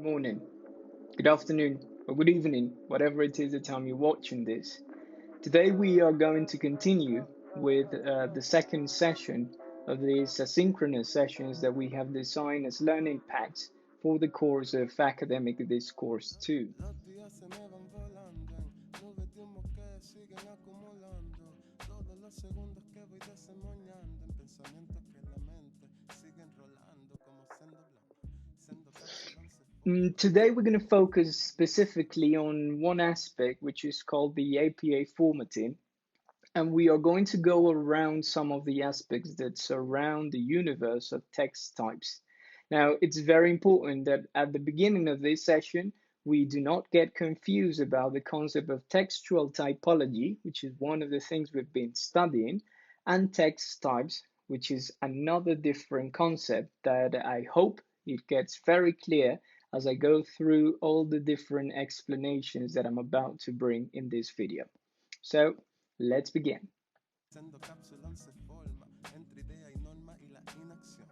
good morning, good afternoon, or good evening, whatever it is the time you're watching this. Today we are going to continue with the second session of these asynchronous sessions that we have designed as learning packs for the course of Academic Discourse 2. Los días se me van volando en nubes de humo que siguen acumulando. Todos los segundos que voy desemboñando en pensamientos que la mente sigue enrolando como sendo blanco. Sendo cápsulas se forman. Today we're going to focus specifically on one aspect, which is called the APA formatting. And we are going to go around some of the aspects that surround the universe of text types. Now, it's very important that at the beginning of this session, we do not get confused about the concept of textual typology, which is one of the things we've been studying, and text types, which is another different concept that I hope it gets very clear as I go through all the different explanations that I'm about to bring in this video. So let's begin. Sendo cápsulas se forma entre idea y norma y la inacción.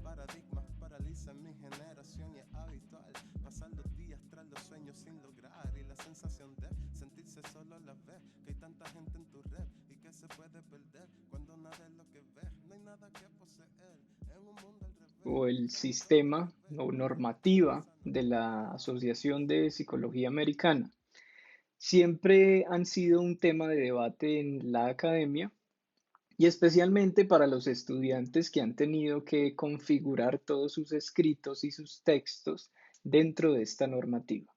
Paradigmas paralizan mi generación y es habitual pasar los días tras los sueños sin lograr. Y la sensación de sentirse solo a la vez, que hay tanta gente en tu red y que se puede perder cuando nada es lo que ves. No hay nada que poseer en un mundo al revés. O el sistema o normativa de la Asociación de Psicología Americana siempre han sido un tema de debate en la academia y especialmente para los estudiantes que han tenido que configurar todos sus escritos y sus textos dentro de esta normativa.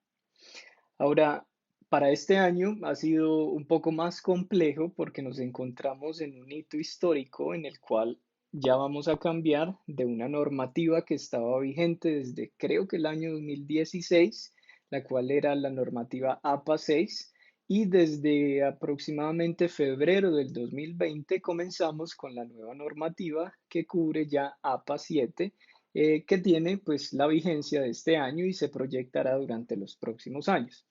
Ahora, para este año ha sido un poco más complejo porque nos encontramos en un hito histórico en el cual ya vamos a cambiar de una normativa que estaba vigente desde creo que el año 2016, la cual era la normativa APA 6, y desde aproximadamente febrero del 2020 comenzamos con la nueva normativa que cubre ya APA 7, que tiene pues la vigencia de este año y se proyectará durante los próximos años.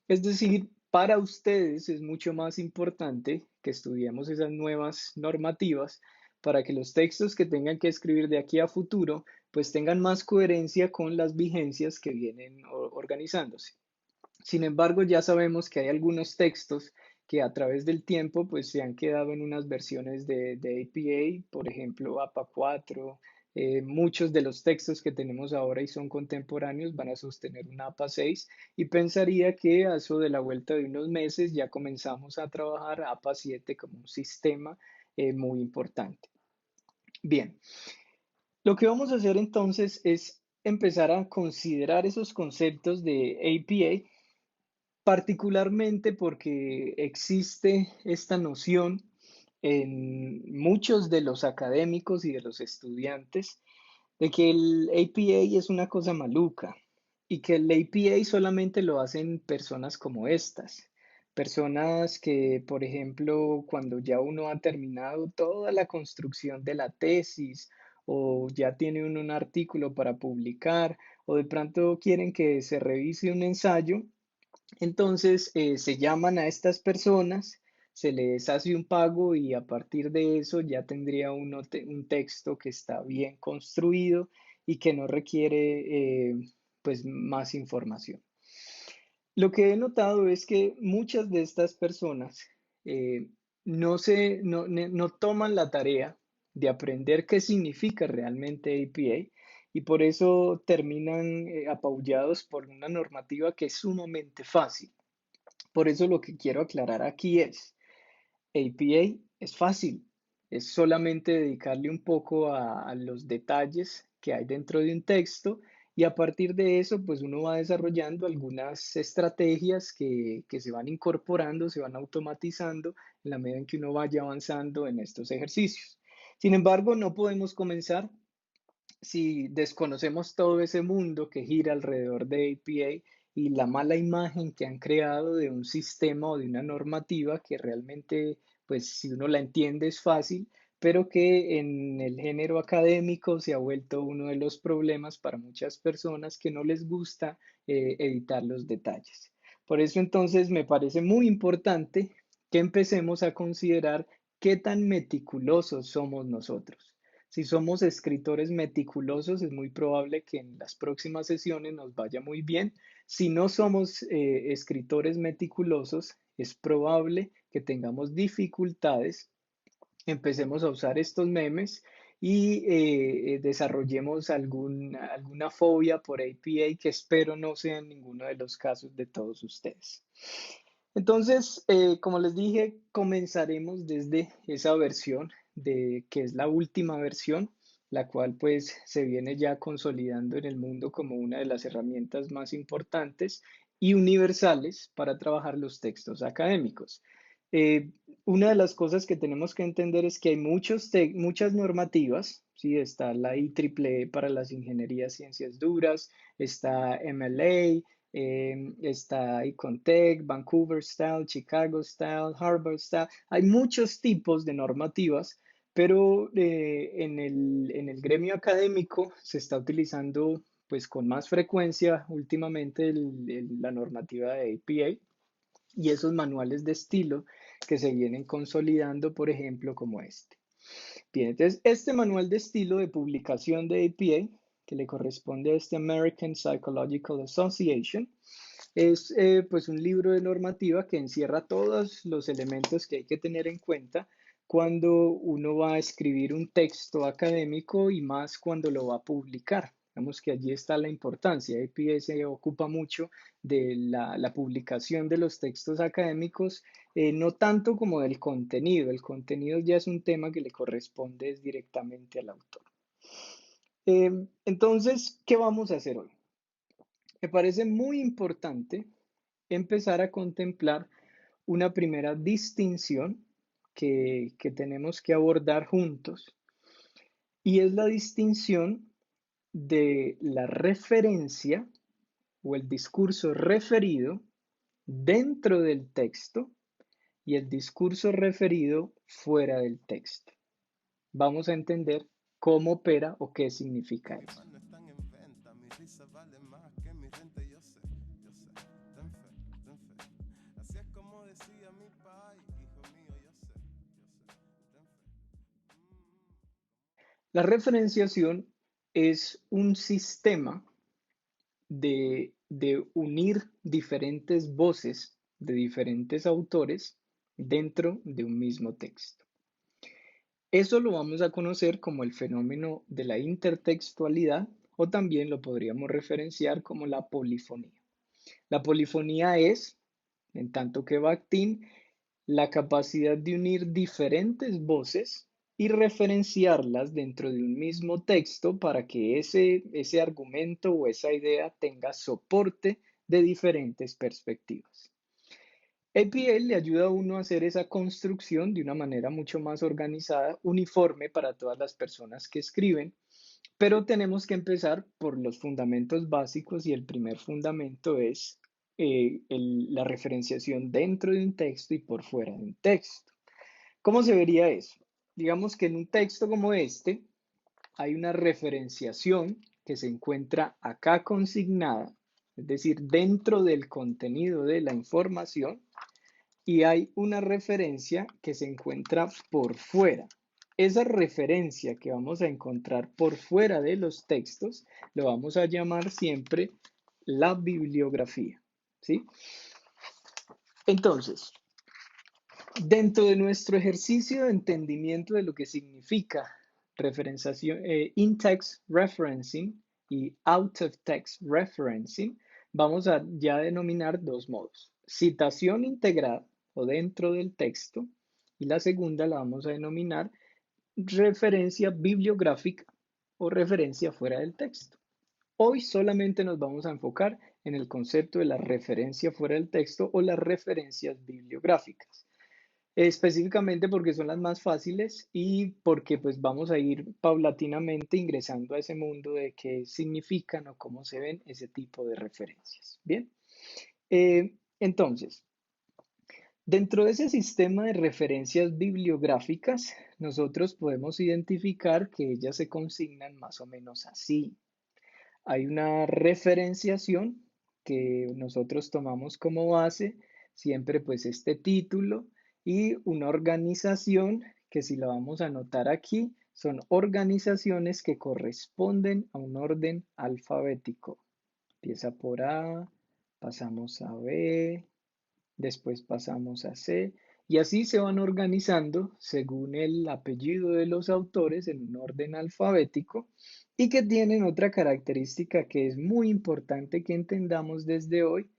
Es decir, para ustedes es mucho más importante que estudiemos esas nuevas normativas para que los textos que tengan que escribir de aquí a futuro pues tengan más coherencia con las vigencias que vienen organizándose. Sin embargo, ya sabemos que hay algunos textos que a través del tiempo pues se han quedado en unas versiones de APA, por ejemplo, APA 4. Muchos de los textos que tenemos ahora y son contemporáneos van a sostener un APA 6 y pensaría que a eso de la vuelta de unos meses ya comenzamos a trabajar APA 7 como un sistema muy importante. Bien, lo que vamos a hacer entonces es empezar a considerar esos conceptos de APA, particularmente porque existe esta noción en muchos de los académicos y de los estudiantes de que el APA es una cosa maluca y que el APA solamente lo hacen personas como estas. Personas que, por ejemplo, cuando ya uno ha terminado toda la construcción de la tesis o ya tiene uno un artículo para publicar o de pronto quieren que se revise un ensayo, entonces se llaman a estas personas, se les hace un pago y a partir de eso ya tendría uno un texto que está bien construido y que no requiere pues más información. Lo que he notado es que muchas de estas personas eh, no toman la tarea de aprender qué significa realmente APA y por eso terminan apabullados por una normativa que es sumamente fácil. Por eso lo que quiero aclarar aquí es, APA es fácil, es solamente dedicarle un poco a los detalles que hay dentro de un texto y a partir de eso, pues uno va desarrollando algunas estrategias que se van incorporando, se van automatizando en la medida en que uno vaya avanzando en estos ejercicios. Sin embargo, no podemos comenzar si desconocemos todo ese mundo que gira alrededor de APA y la mala imagen que han creado de un sistema o de una normativa que realmente, pues si uno la entiende es fácil, pero que en el género académico se ha vuelto uno de los problemas para muchas personas que no les gusta editar los detalles. Por eso entonces me parece muy importante que empecemos a considerar qué tan meticulosos somos nosotros. Si somos escritores meticulosos, es muy probable que en las próximas sesiones nos vaya muy bien. Si no somos escritores meticulosos, es probable que tengamos dificultades, empecemos a usar estos memes y desarrollemos alguna fobia por APA que espero no sea en ninguno de los casos de todos ustedes. Entonces, como les dije, comenzaremos desde esa versión de que es la última versión, la cual pues se viene ya consolidando en el mundo como una de las herramientas más importantes y universales para trabajar los textos académicos. Eh, una de las cosas que tenemos que entender es que hay muchas normativas, ¿sí? Está la IEEE para las ingenierías ciencias duras, está MLA, está Icontech, Vancouver Style, Chicago Style, Harvard Style. Hay muchos tipos de normativas, pero en el gremio académico se está utilizando pues con más frecuencia últimamente la normativa de APA y esos manuales de estilo que se vienen consolidando, por ejemplo, como este. Bien, entonces este manual de estilo de publicación de APA, que le corresponde a este American Psychological Association, es pues un libro de normativa que encierra todos los elementos que hay que tener en cuenta cuando uno va a escribir un texto académico y más cuando lo va a publicar. Digamos que allí está la importancia. APA se ocupa mucho de la publicación de los textos académicos, no tanto como del contenido. El contenido ya es un tema que le corresponde directamente al autor. Entonces, ¿qué vamos a hacer hoy? Me parece muy importante empezar a contemplar una primera distinción que tenemos que abordar juntos y es la distinción de la referencia o el discurso referido dentro del texto y el discurso referido fuera del texto. Vamos a entender cómo opera o qué significa Mis eso. fans no están en venta, mi risa vale más que mi renta, yo sé, ten fe, ten fe. Así es como decía mi pai, hijo mío, yo sé, ten fe. La referenciación es un sistema de unir diferentes voces de diferentes autores dentro de un mismo texto. Eso lo vamos a conocer como el fenómeno de la intertextualidad o también lo podríamos referenciar como la polifonía. La polifonía es, en tanto que Bakhtin, la capacidad de unir diferentes voces y referenciarlas dentro de un mismo texto para que ese argumento o esa idea tenga soporte de diferentes perspectivas. APA le ayuda a uno a hacer esa construcción de una manera mucho más organizada, uniforme para todas las personas que escriben, pero tenemos que empezar por los fundamentos básicos y el primer fundamento es la referenciación dentro de un texto y por fuera de un texto. ¿Cómo se vería eso? Digamos que en un texto como este hay una referenciación que se encuentra acá consignada, es decir, dentro del contenido de la información, y hay una referencia que se encuentra por fuera. Esa referencia que vamos a encontrar por fuera de los textos lo vamos a llamar siempre la bibliografía, ¿sí? Entonces, dentro de nuestro ejercicio de entendimiento de lo que significa referenciación, in-text referencing y out-of-text referencing, vamos a ya denominar dos modos. Citación integrada o dentro del texto y la segunda la vamos a denominar referencia bibliográfica o referencia fuera del texto. Hoy solamente nos vamos a enfocar en el concepto de la referencia fuera del texto o las referencias bibliográficas. Específicamente porque son las más fáciles y porque pues vamos a ir paulatinamente ingresando a ese mundo de qué significan o cómo se ven ese tipo de referencias. Bien, entonces, dentro de ese sistema de referencias bibliográficas, nosotros podemos identificar que ellas se consignan más o menos así. Hay una referenciación que nosotros tomamos como base, siempre pues este título y una organización que si la vamos a anotar aquí, son organizaciones que corresponden a un orden alfabético. Empieza por A, pasamos a B, después pasamos a C, y así se van organizando según el apellido de los autores en un orden alfabético y que tienen otra característica que es muy importante que entendamos desde hoy,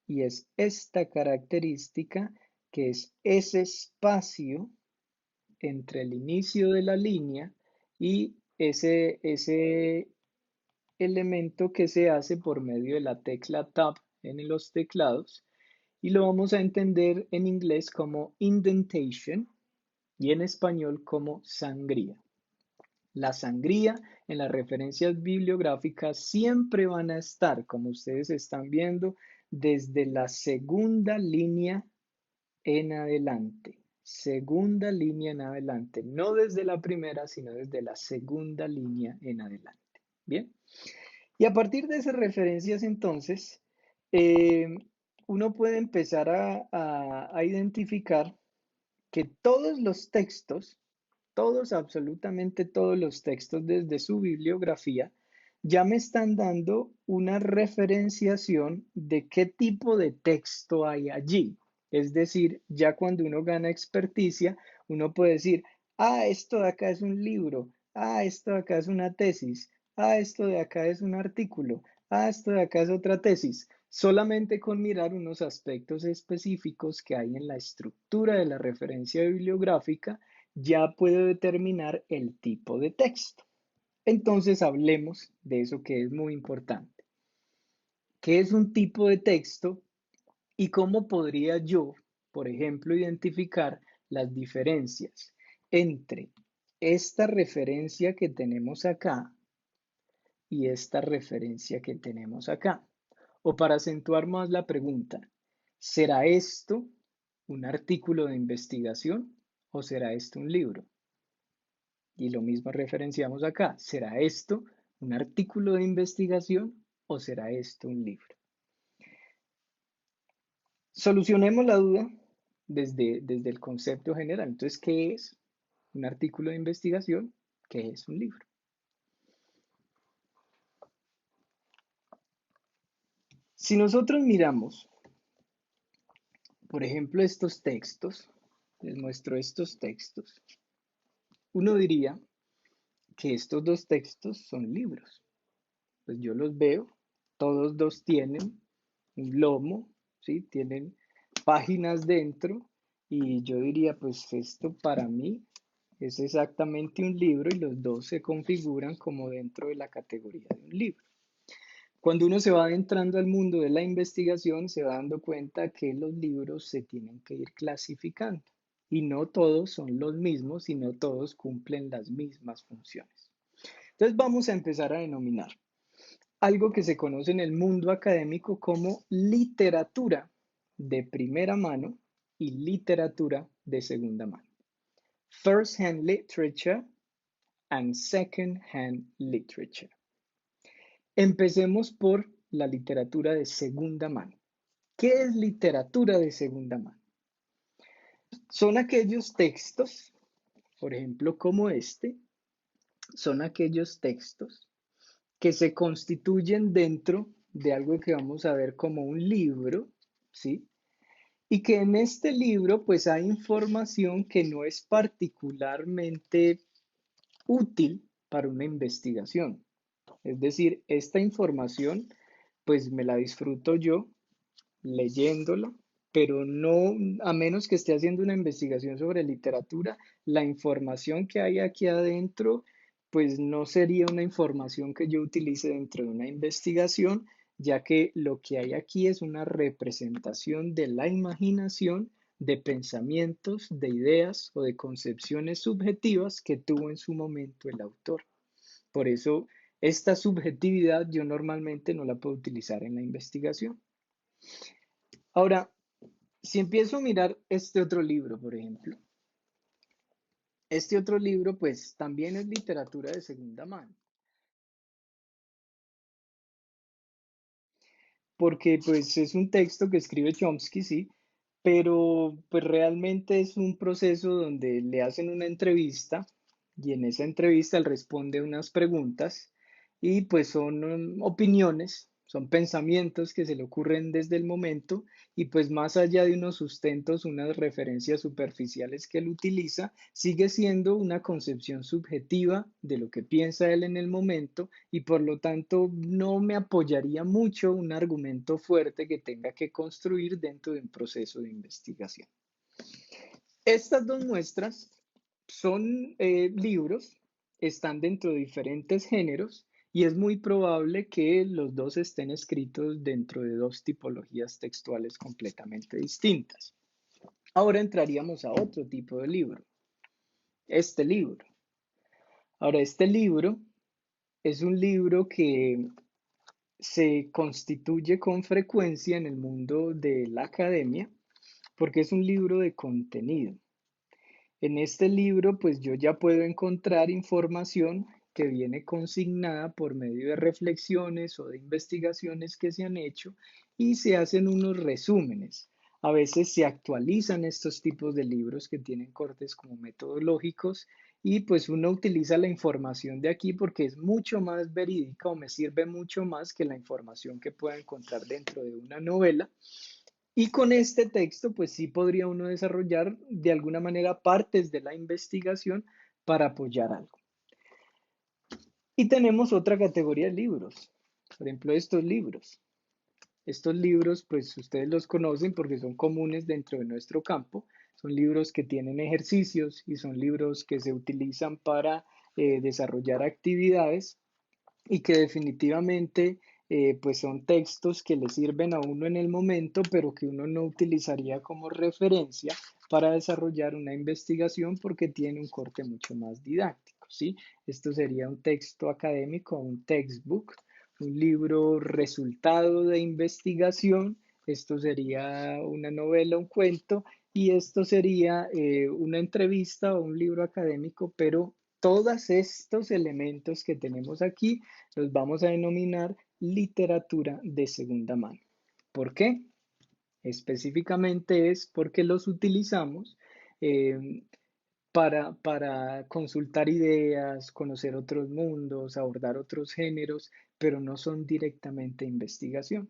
y es esta característica que es ese espacio entre el inicio de la línea y ese elemento que se hace por medio de la tecla Tab en los teclados, y lo vamos a entender en inglés como indentation y en español como sangría. La sangría en las referencias bibliográficas siempre van a estar, como ustedes están viendo, desde la segunda línea en adelante. Segunda línea en adelante. No desde la primera, sino desde la segunda línea en adelante. Bien. Y a partir de esas referencias, entonces, eh, uno puede empezar a identificar que todos los textos, todos, absolutamente todos los textos desde su bibliografía, ya me están dando una referenciación de qué tipo de texto hay allí. Es decir, ya cuando uno gana experticia, uno puede decir, ah, esto de acá es un libro, ah, esto de acá es una tesis, ah, esto de acá es un artículo, ah, esto de acá es otra tesis, solamente con mirar unos aspectos específicos que hay en la estructura de la referencia bibliográfica, ya puedo determinar el tipo de texto. Entonces hablemos de eso que es muy importante. ¿Qué es un tipo de texto y cómo podría yo, por ejemplo, identificar las diferencias entre esta referencia que tenemos acá y esta referencia que tenemos acá? O para acentuar más la pregunta, ¿será esto un artículo de investigación o será esto un libro? Y lo mismo referenciamos acá. ¿Será esto un artículo de investigación o será esto un libro? Solucionemos la duda desde el concepto general. Entonces, ¿qué es un artículo de investigación? ¿Qué es un libro? Si nosotros miramos, por ejemplo, estos textos, les muestro estos textos, uno diría que estos dos textos son libros. Pues yo los veo, todos dos tienen un lomo, ¿sí? Tienen páginas dentro y yo diría, pues esto para mí es exactamente un libro y los dos se configuran como dentro de la categoría de un libro. Cuando uno se va adentrando al mundo de la investigación, se va dando cuenta que los libros se tienen que ir clasificando y no todos son los mismos y no todos cumplen las mismas funciones. Entonces vamos a empezar a denominar algo que se conoce en el mundo académico como literatura de primera mano y literatura de segunda mano. First-hand literature and second-hand literature. Empecemos por la literatura de segunda mano. ¿Qué es literatura de segunda mano? Son aquellos textos, por ejemplo, como este, son aquellos textos que se constituyen dentro de algo que vamos a ver como un libro, ¿sí? Y que en este libro pues hay información que no es particularmente útil para una investigación. Es decir, esta información pues me la disfruto yo leyéndola, pero no, a menos que esté haciendo una investigación sobre literatura, la información que hay aquí adentro, pues no sería una información que yo utilice dentro de una investigación, ya que lo que hay aquí es una representación de la imaginación, de pensamientos, de ideas o de concepciones subjetivas que tuvo en su momento el autor. Por eso, esta subjetividad yo normalmente no la puedo utilizar en la investigación. Ahora, si empiezo a mirar este otro libro, por ejemplo, este otro libro pues también es literatura de segunda mano, porque pues es un texto que escribe Chomsky, sí, pero pues realmente es un proceso donde le hacen una entrevista y en esa entrevista él responde unas preguntas y pues son opiniones, son pensamientos que se le ocurren desde el momento y pues más allá de unos sustentos, unas referencias superficiales que él utiliza, sigue siendo una concepción subjetiva de lo que piensa él en el momento y por lo tanto no me apoyaría mucho un argumento fuerte que tenga que construir dentro de un proceso de investigación. Estas dos muestras son libros, están dentro de diferentes géneros y es muy probable que los dos estén escritos dentro de dos tipologías textuales completamente distintas. Ahora entraríamos a otro tipo de libro, este libro. Ahora, este libro es un libro que se constituye con frecuencia en el mundo de la academia porque es un libro de contenido. En este libro, pues yo ya puedo encontrar información que viene consignada por medio de reflexiones o de investigaciones que se han hecho y se hacen unos resúmenes. A veces se actualizan estos tipos de libros que tienen cortes como metodológicos y pues uno utiliza la información de aquí porque es mucho más verídica o me sirve mucho más que la información que pueda encontrar dentro de una novela y con este texto, pues sí podría uno desarrollar de alguna manera partes de la investigación para apoyar algo. Y tenemos otra categoría de libros. Por ejemplo, estos libros. Estos libros, pues ustedes los conocen porque son comunes dentro de nuestro campo. Son libros que tienen ejercicios y son libros que se utilizan para desarrollar actividades y que definitivamente pues son textos que le sirven a uno en el momento, pero que uno no utilizaría como referencia para desarrollar una investigación porque tiene un corte mucho más didáctico, ¿sí? Esto sería un texto académico, un textbook, un libro resultado de investigación, esto sería una novela, un cuento, y esto sería una entrevista o un libro académico, pero todos estos elementos que tenemos aquí los vamos a denominar literatura de segunda mano. ¿Por qué? Específicamente es porque los utilizamos eh, para consultar ideas, conocer otros mundos, abordar otros géneros, pero no son directamente investigación.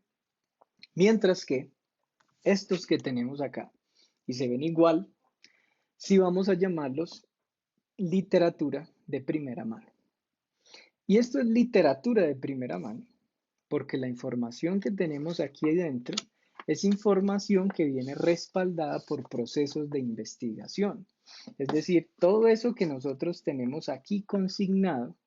Mientras que estos que tenemos acá y se ven igual, si vamos a llamarlos literatura de primera mano. Y esto es literatura de primera mano, porque la información que tenemos aquí adentro es información que viene respaldada por procesos de investigación. Es decir, todo eso que nosotros tenemos aquí consignado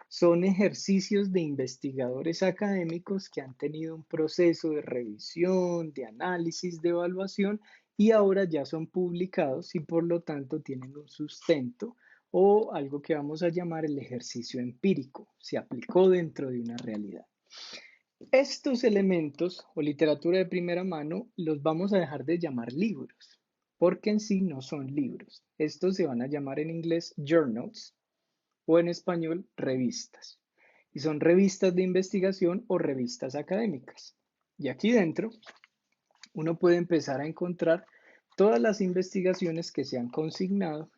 son ejercicios de investigadores académicos que han tenido un proceso de revisión, de análisis, de evaluación y ahora ya son publicados y por lo tanto tienen un sustento o algo que vamos a llamar el ejercicio empírico. Se aplicó dentro de una realidad. Estos elementos o literatura de primera mano los vamos a dejar de llamar libros, porque en sí no son libros. Estos se van a llamar en inglés journals o en español revistas. Y son revistas de investigación o revistas académicas. Y aquí dentro uno puede empezar a encontrar todas las investigaciones que se han consignado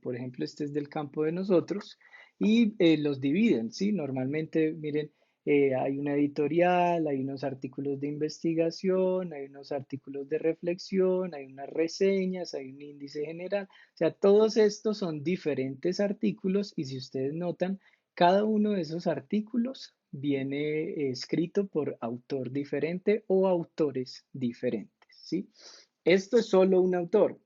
por ejemplo, este es del campo de nosotros, y los dividen, ¿sí? Normalmente, miren, hay una editorial, hay unos artículos de investigación, hay unos artículos de reflexión, hay unas reseñas, hay un índice general, o sea, todos estos son diferentes artículos y si ustedes notan, cada uno de esos artículos viene escrito por autor diferente o autores diferentes, ¿sí? Esto es solo un autor.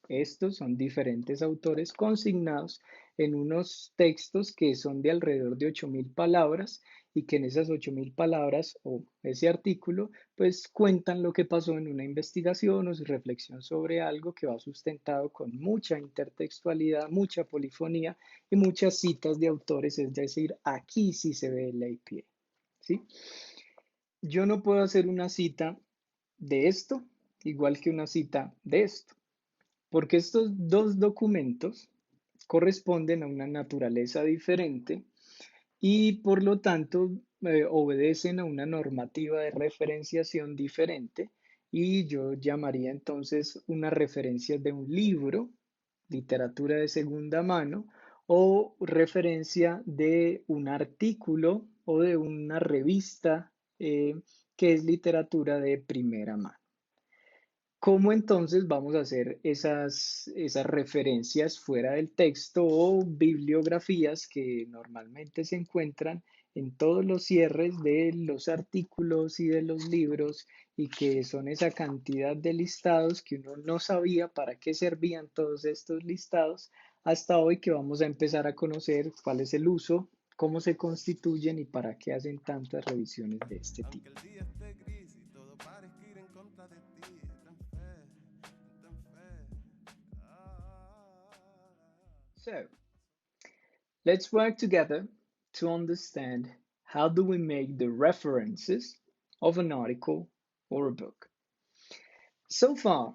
Estos son diferentes autores consignados en unos textos que son de alrededor de 8.000 palabras y que en esas 8.000 palabras o ese artículo pues cuentan lo que pasó en una investigación o su reflexión sobre algo que va sustentado con mucha intertextualidad, mucha polifonía y muchas citas de autores, es decir, aquí sí se ve el APA, ¿sí? Yo no puedo hacer una cita de esto igual que una cita de esto. Porque estos dos documentos corresponden a una naturaleza diferente y por lo tanto obedecen a una normativa de referenciación diferente y yo llamaría entonces una referencia de un libro, literatura de segunda mano, o referencia de un artículo o de una revista que es literatura de primera mano. ¿Cómo entonces vamos a hacer esas referencias fuera del texto o bibliografías que normalmente se encuentran en todos los cierres de los artículos y de los libros y que son esa cantidad de listados que uno no sabía para qué servían todos estos listados hasta hoy que vamos a empezar a conocer cuál es el uso, cómo se constituyen y para qué hacen tantas revisiones de este Aunque tipo? el día esté gris y todo parezca ir en contra de ti, ten fe, ten fe. So, let's work together to understand how do we make the references of an article or a book. So far,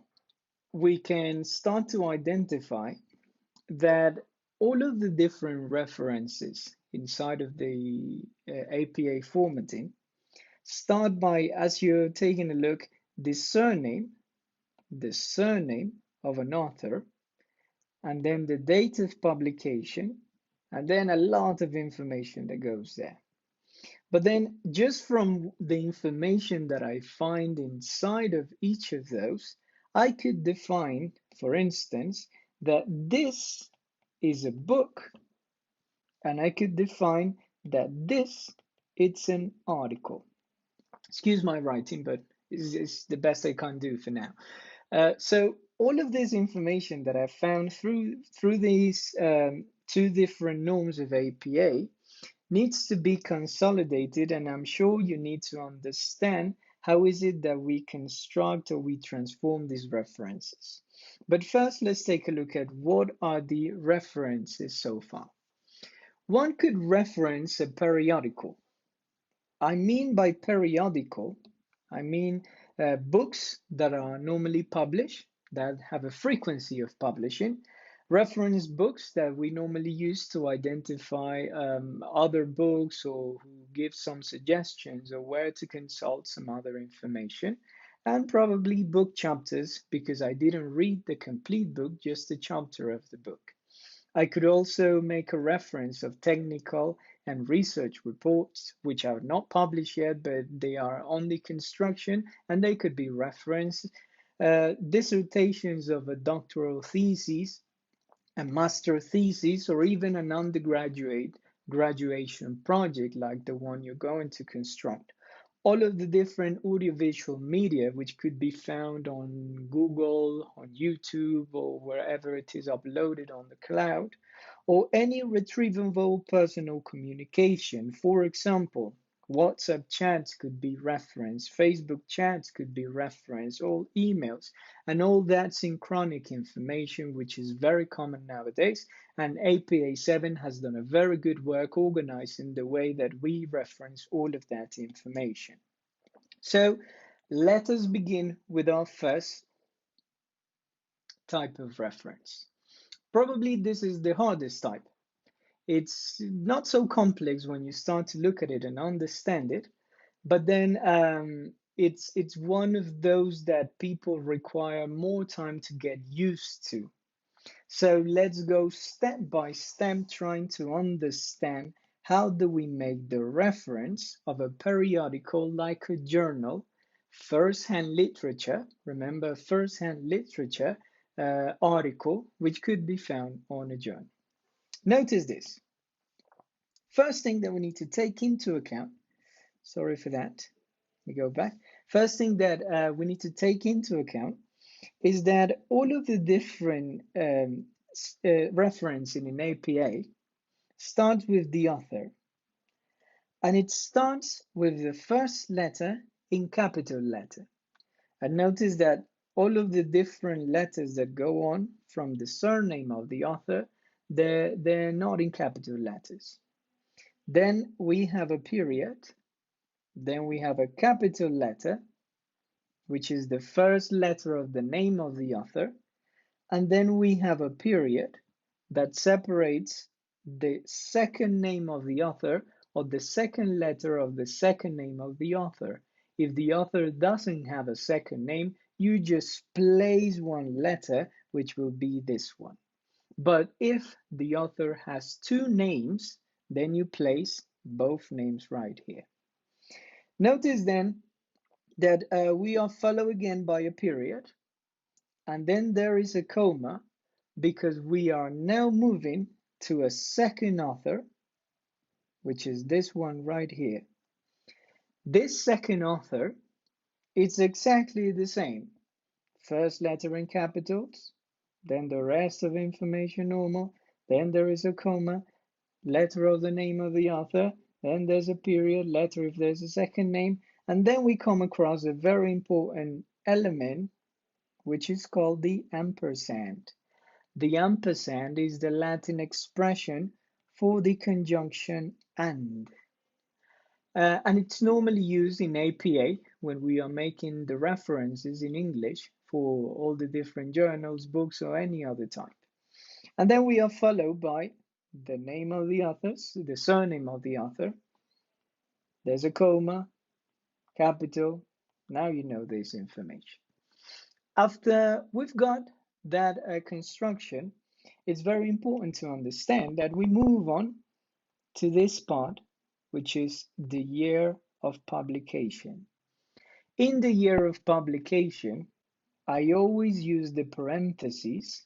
we can start to identify that all of the different references inside of the APA formatting start by, as you're taking a look, the surname of an author, and then the date of publication, and then a lot of information that goes there. But then just from the information that I find inside of each of those, I could define, for instance, that this is a book, and I could define that this it's an article. Excuse my writing, but it's the best I can do for now. So all of this information that I found through these two different norms of APA needs to be consolidated, and I'm sure you need to understand how is it that we construct or we transform these references. But first, let's take a look at what are the references so far. One could reference a periodical. I mean by periodical, I mean books that are normally published, that have a frequency of publishing, reference books that we normally use to identify other books or who give some suggestions or where to consult some other information, and probably book chapters because I didn't read the complete book, just a chapter of the book. I could also make a reference of technical and research reports, which are not published yet, but they are on the construction and they could be referenced. Dissertations of a doctoral thesis, a master thesis, or even an undergraduate graduation project like the one you're going to construct. All of the different audiovisual media, which could be found on Google, on YouTube, or wherever it is uploaded on the cloud, or any retrievable personal communication. For example, WhatsApp chats could be referenced, Facebook chats could be referenced, all emails, and all that synchronic information, which is very common nowadays. And APA 7 has done a very good work organizing the way that we reference all of that information. So let us begin with our first type of reference. Probably this is the hardest type. It's not so complex when you start to look at it and understand it, but then it's one of those that people require more time to get used to. So let's go step by step trying to understand how do we make the reference of a periodical like a journal, first-hand literature, remember first-hand literature article, which could be found on a journal. Notice this. First thing that we need to take into account, sorry for that, let me go back. First thing that we need to take into account is that all of the different referencing in APA starts with the author, and it starts with the first letter in capital letter. And notice that all of the different letters that go on from the surname of the author, they're not in capital letters. Then we have a period, then we have a capital letter, which is the first letter of the name of the author, and then we have a period that separates the second name of the author or the second letter of the second name of the author. If the author doesn't have a second name, you just place one letter, which will be this one. But if the author has two names, then you place both names right here. Notice then that we are followed again by a period, and then there is a comma because we are now moving to a second author, which is this one right here. This second author, it's exactly the same. First letter in capitals, then the rest of information normal, then there is a comma, letter of the name of the author, then there's a period, letter if there's a second name, and then we come across a very important element which is called the ampersand. The ampersand is the Latin expression for the conjunction and. And it's normally used in APA when we are making the references in English for all the different journals, books, or any other type. And then we are followed by the name of the author, the surname of the author. There's a comma, capital. Now you know this information. After we've got that construction, it's very important to understand that we move on to this part, which is the year of publication. In the year of publication, I always use the parentheses,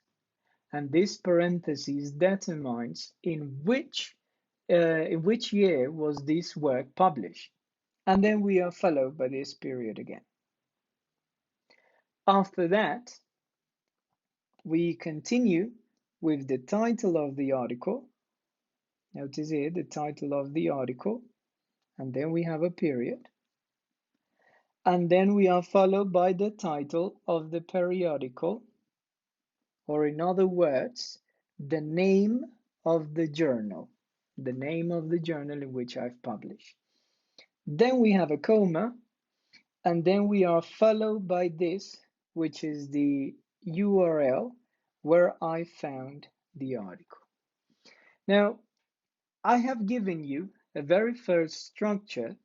and this parentheses determines in which year was this work published. And then we are followed by this period again. After that, we continue with the title of the article. Notice here the title of the article, and then we have a period. And then we are followed by the title of the periodical, or in other words, the name of the journal, the name of the journal in which I've published. Then we have a comma, and then we are followed by this, which is the URL where I found the article. Now, I have given you a very first structure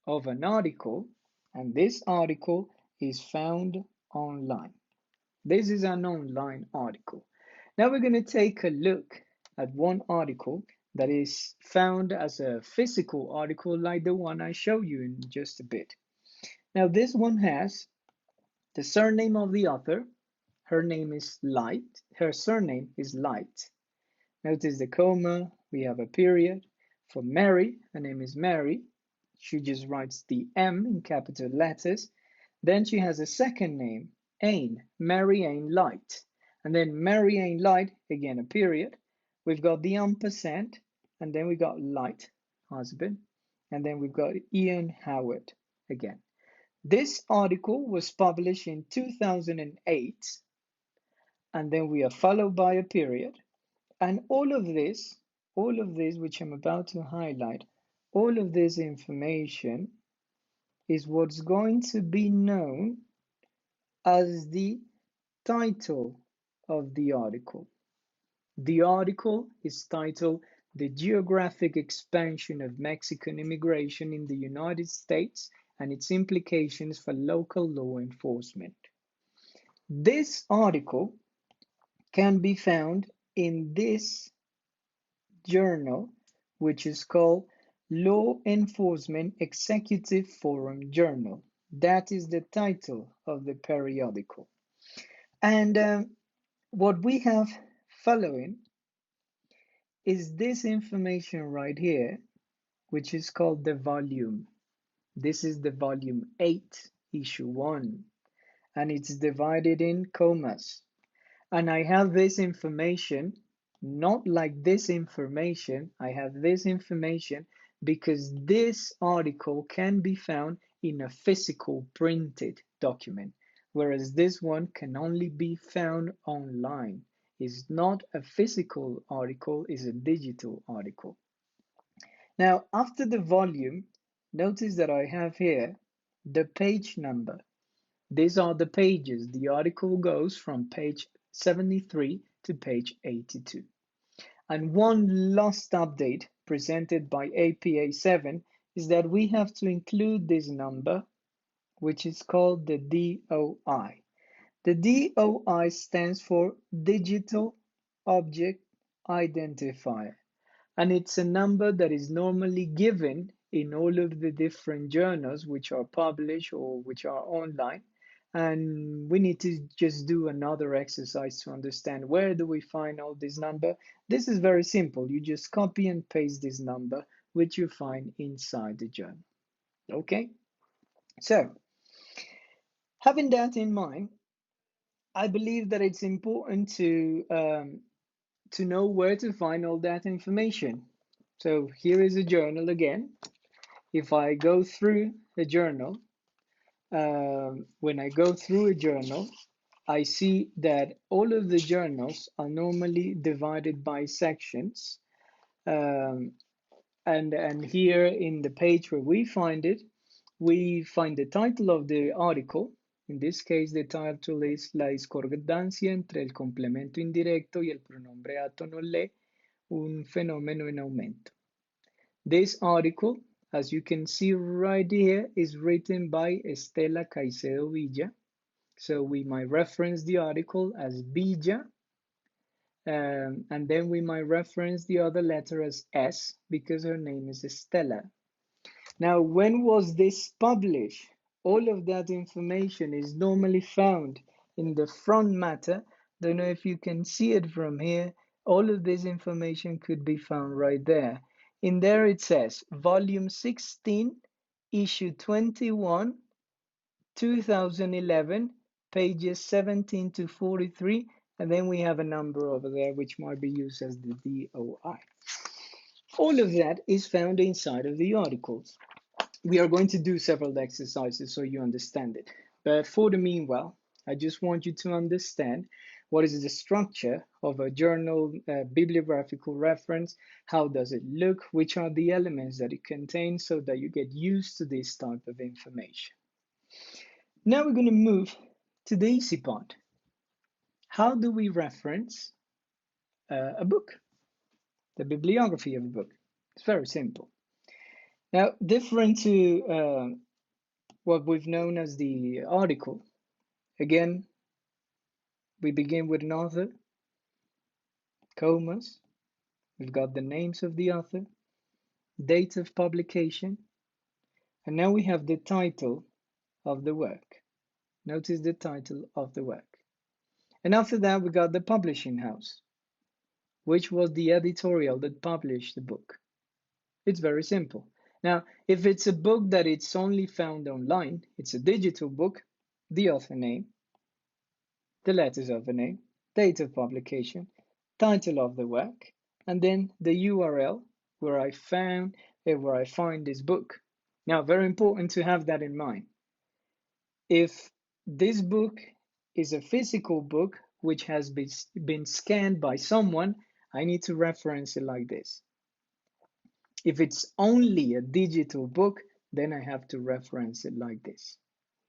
of an article, and this article is found online. This is an online article. Now we're going to take a look at one article that is found as a physical article like the one I show you in just a bit. Now this one has the surname of the author. Her name is Light. Her surname is Light. Notice the comma, we have a period. For Mary, her name is Mary. She just writes the M in capital letters. Then she has a second name, Ain, Mary Ain Light. And then Mary Ain Light, again a period. We've got the ampersand, and then we got Light, husband. And then we've got Ian Howard again. This article was published in 2008, and then we are followed by a period. And all of this which I'm about to highlight, all of this information is what's going to be known as the title of the article. The article is titled "The Geographic Expansion of Mexican Immigration in the United States and Its Implications for Local Law Enforcement." This article can be found in this journal, which is called Law Enforcement Executive Forum Journal. That is the title of the periodical. And what we have following is this information right here, which is called the volume. This is the volume 8, issue 1, and it's divided in commas. And I have this information, not like this information, I have this information because this article can be found in a physical printed document, whereas this one can only be found online. It's not a physical article, it's a digital article. Now, after the volume, notice that I have here the page number. These are the pages. The article goes from page 73 to page 82. And one last update presented by APA 7 is that we have to include this number, which is called the DOI. The DOI stands for Digital object identifier. And it's a number that is normally given in all of the different journals which are published or which are online. And we need to just do another exercise to understand where do we find all this number. This is very simple. You just copy and paste this number which you find inside the journal. Okay, so having that in mind, I believe that it's important to know where to find all that information. So here is a journal again. If I go through a journal, when I go through a journal, I see that all of the journals are normally divided by sections. Um, and here in the page where we find it, we find the title of the article. In this case, the title is La discordancia entre el complemento indirecto y el pronombre ato non le, un fenomeno en aumento. This article, as you can see right here, is written by Estela Caicedo Villa. So we might reference the article as Villa, and then we might reference the other letter as S because her name is Estela. Now, when was this published? All of that information is normally found in the front matter. Don't know if you can see it from here. All of this information could be found right there. In there it says volume 16, issue 21, 2011, pages 17 to 43, and then we have a number over there which might be used as the DOI. All of that is found inside of the articles. We are going to do several exercises so you understand it. But for the meanwhile, I just want you to understand what is the structure of a journal bibliographical reference, how does it look, which are the elements that it contains so that you get used to this type of information. Now we're going to move to the easy part. How do we reference a book? The bibliography of a book. It's very simple. Now, different to what we've known as the article, again, we begin with an author, commas, we've got the names of the author, date of publication, and now we have the title of the work. Notice the title of the work. And after that, we got the publishing house, which was the editorial that published the book. It's very simple. Now, if it's a book that it's only found online, it's a digital book, the author name, the letters of the name, date of publication, title of the work, and then the URL where I find this book. Now, very important to have that in mind. If this book is a physical book which has been scanned by someone, I need to reference it like this. If it's only a digital book, then I have to reference it like this.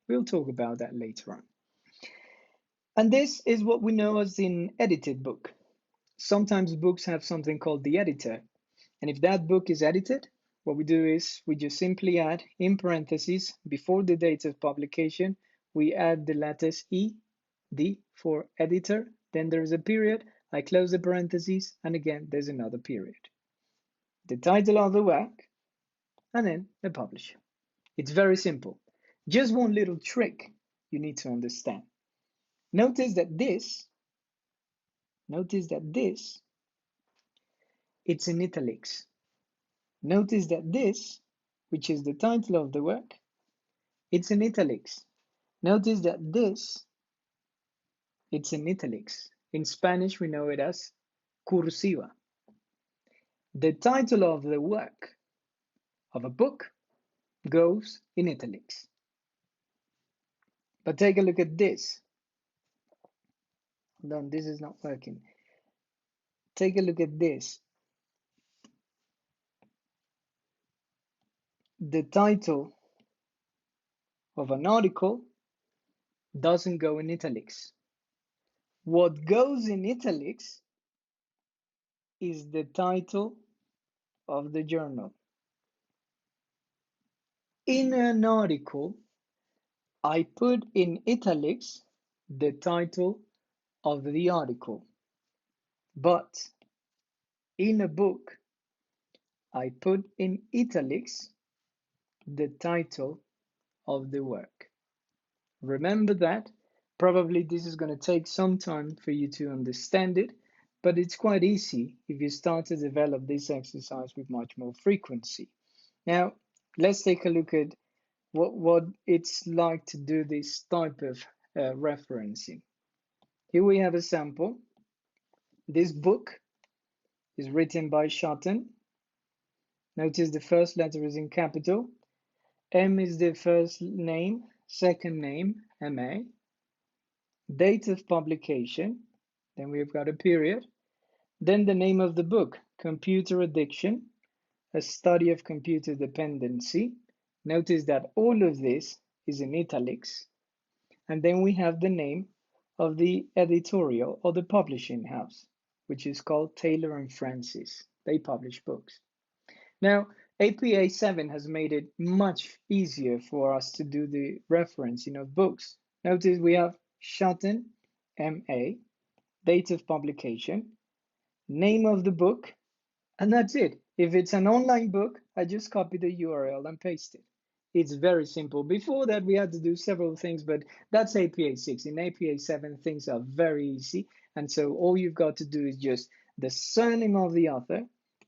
We'll talk about that later on. And this is what we know as an edited book. Sometimes books have something called the editor. And if that book is edited, what we do is we just simply add in parentheses before the date of publication, we add the letters E, D for editor, then there's a period, I close the parentheses, and again, there's another period. The title of the work, and then the publisher. It's very simple. Just one little trick you need to understand. Notice that this, it's in italics. Notice that this, which is the title of the work, it's in italics. Notice that this, it's in italics. In Spanish, we know it as cursiva. The title of the work of a book goes in italics. But take a look at this. Hold on, this is not working. Take a look at this. The title of an article doesn't go in italics. What goes in italics is the title of the journal. In an article, I put in italics the title of the article. But in a book, I put in italics the title of the work. Remember that. Probably this is going to take some time for you to understand it, but it's quite easy if you start to develop this exercise with much more frequency. Now, let's take a look at what it's like to do this type of referencing. Here we have a sample. This book is written by Shotton. Notice the first letter is in capital. M is the first name, second name, MA. Date of publication, then we've got a period. Then the name of the book, Computer Addiction, a study of computer dependency. Notice that all of this is in italics. And then we have the name of the editorial or the publishing house, which is called Taylor and Francis. They publish books. Now, APA 7 has made it much easier for us to do the referencing of books. Notice we have Shotton, MA, date of publication, name of the book, and that's it. If it's an online book, I just copy the URL and paste it. It's very simple. Before that, we had to do several things, but that's APA 6. In APA 7, things are very easy. And so all you've got to do is just the surname of the author,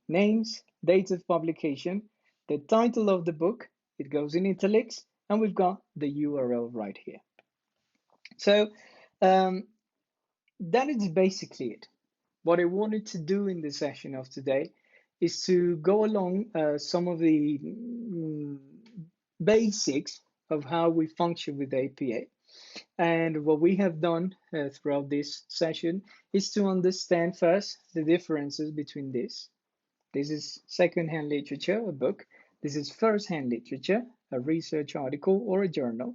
names, date of publication, the title of the book, it goes in italics, and we've got the URL right here. So that is basically it. What I wanted to do in the session of today is to go along some of the basics of how we function with APA. And what we have done throughout this session is to understand first the differences between this. This is second-hand literature, a book. This is first-hand literature, a research article or a journal.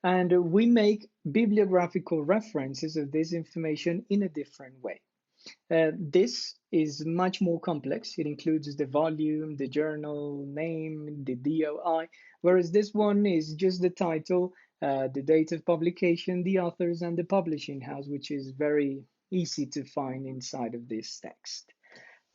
And we make bibliographical references of this information in a different way. This is much more complex. It includes the volume, the journal name, the DOI, whereas this one is just the title, the date of publication, the authors, and the publishing house, which is very easy to find inside of this text.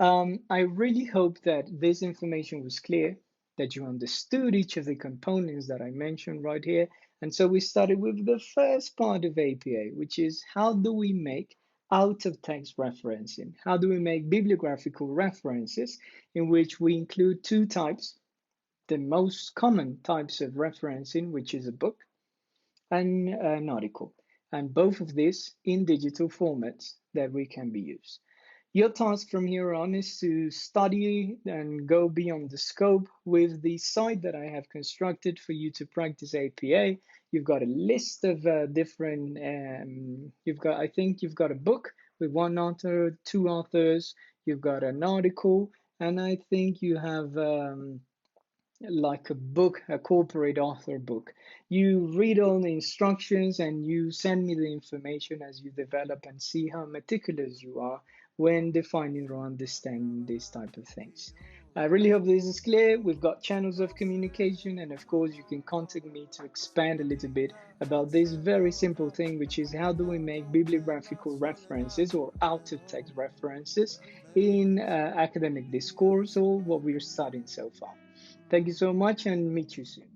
I really hope that this information was clear, that you understood each of the components that I mentioned right here. And so we started with the first part of APA, which is how do we make out of text referencing? How do we make bibliographical references in which we include two types, the most common types of referencing, which is a book and an article, and both of these in digital formats that we can be used. Your task from here on is to study and go beyond the scope with the site that I have constructed for you to practice APA. You've got a list of different, I think you've got a book with one author, two authors, you've got an article, and I think you have like a book, a corporate author book. You read all the instructions and you send me the information as you develop and see how meticulous you are when defining or understanding these type of things. I really hope this is clear. We've got channels of communication, and of course you can contact me to expand a little bit about this very simple thing, which is how do we make bibliographical references or out of text references in academic discourse or what we're studying so far. Thank you so much and meet you soon.